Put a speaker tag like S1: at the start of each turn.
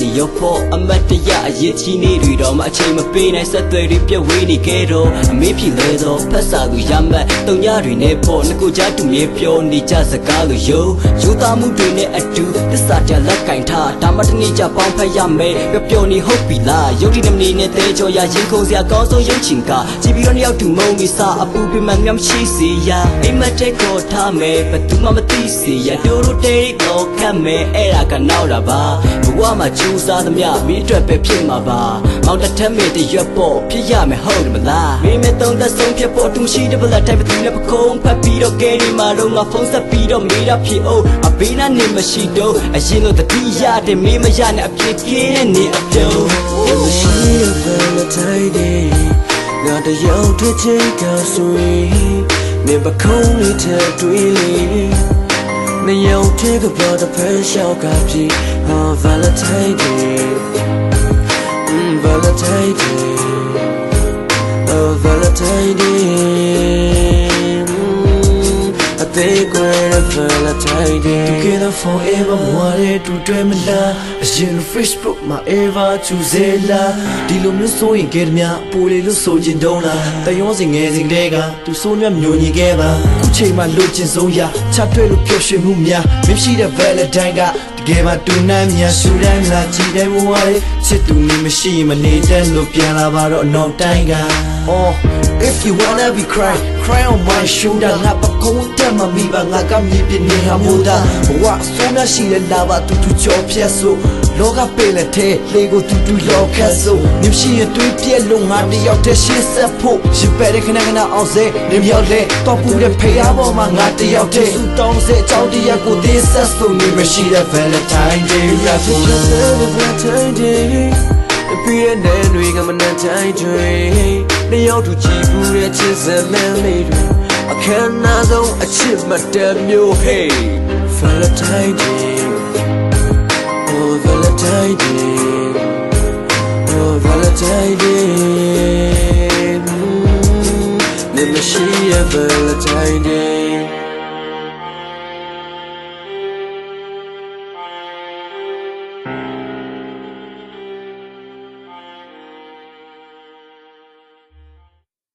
S1: နေရောဖို့အမတ်တရအရေးကြီးနေတွေတော့မအချိန်မပေးနိုင်ဆက်သွယ်တွေပြည့်ဝေးနေခဲ့တော့အမေဖြစ်လဲတော့ဖက်စာသူရမှတ်တုံညတွေနဲ့ပေါ့ငကိုကြားတူမြဲပြောနေကြစကားလို့ယူသားမှုတွေနဲ့အတူသစ္စာကြလက်ကင်ထားဒါမှတနေ့ကြပေါင်းဖက်ရမယ်ပျော်နေဟုတ်ပြီလားယုတ်ဒီနမနေနဲ့တဲကြောရရင်ခုံစရာကောင်းဆုံးရုပ်ချင်ကကြည်ပြီးတော့နှစ်ယောက်တူမုံမိစားအပူပြမှများမရှိစေရအိမ်မက်တဲ့ကိုထားမယ်ဘသူမှမသိစေရတို့တို့တဲကိုခတ်မယ်အဲ့ဒါကနောက်တာပါဘဝမှာကြိုးစားသမျှမင်းအတွက်ပဲဖြစ်မှာပါမောင်တထက်မေတရွက်ပေါ့ဖြစ်ရမယ်ဟုတ်တယ်မလားမင်းမသုံးသက်ဆုံးဖြစ်ဖို့တူရှိတဲ့ဘလက်တိုင်းဘသူနဲ့ပကုံးဖတ်ပြီးတော့ကဲဒီမှာတော့ငါဖုန်းဆက်ပြီးတော့မေးတာဖြစ်အောင်အဘေးနာနေမရှိတော့အရင်တော့တတိရတဲ့မင်းမရနဲ့အဖြစ်ကင်းနေအပြုံး
S2: မရှိတဲ့ဘယ်လိုတိုင်းဒီငါတယောက်တစ်ချိန်ကဆိုရင်မင်းပခုံးလေးထက်တွေ့လေမရောက်တဲ့ကဘာတစ်ဖက်ရှောက်ကပြီဟာ Valentine Day Valentine Day Oh Valentine Day I think we're a Valentine Day Together forever ဘဝရဲ့တူတွဲမလားအရင် Facebook မှာ ever choose လာဒီလိုမျိုးဆိုရင်ကြဲသမျှပိုလေလို့ဆိုချင်တော့လားတယောစင်ငယ်စဉ်ကလေးကသူဆိုးမြမျိုးညီခဲ့ပါခုချိန်မှာလိုချင်ဆုံးရချတွေ့လို့ပျော်ရွှင်မှုများမရှိတဲ့ Valentine ကတကယ်မှတူနိုင်များရှူတိုင်းလာကြည့်တဲ့ဘဝရဲ့ချစ်သူမင်းမရှိမနေတဲ့လို့ပြန်လာပါတော့အနောက်တိုင်းက Oh if you wanna be cry on my shoulder ငါပကုံးတက်မမိပါငါကမြည်ပြနေဟာမို့တာဘဝဆိုးမြရှိတဲ့လာပါတူကြောဖြတ်ဆိုလောကပေလက်ထဲလေကိုတူလောက်ခတ်ဆိုမရှိရင်တွေးပြက်လို့ငါတယောက်တည်းရှင်းဆက်ဖို့ရပဲတဲ့ခဏအောင်စေနေမြောက်လေတော့ပူတဲ့ဖေးအားပေါ်မှာငါတယောက်တည်းစူတောင်းစေအကြောင်းတရားကိုသေးဆက်ဆိုနေမရှိတဲ့ Valentine Day yeah for Valentine Day ပြီးတဲ့နေ့တွေကမနှံတိုင်းတွေနှစ်ယောက်တူကြည့်ဘူးတဲ့ချစ်စမ်းလေးတွေအခမ်းအနားဆုံးအချစ်မတမျိုး Hey Valentine Day Oh Valentine Day Oh Valentine Day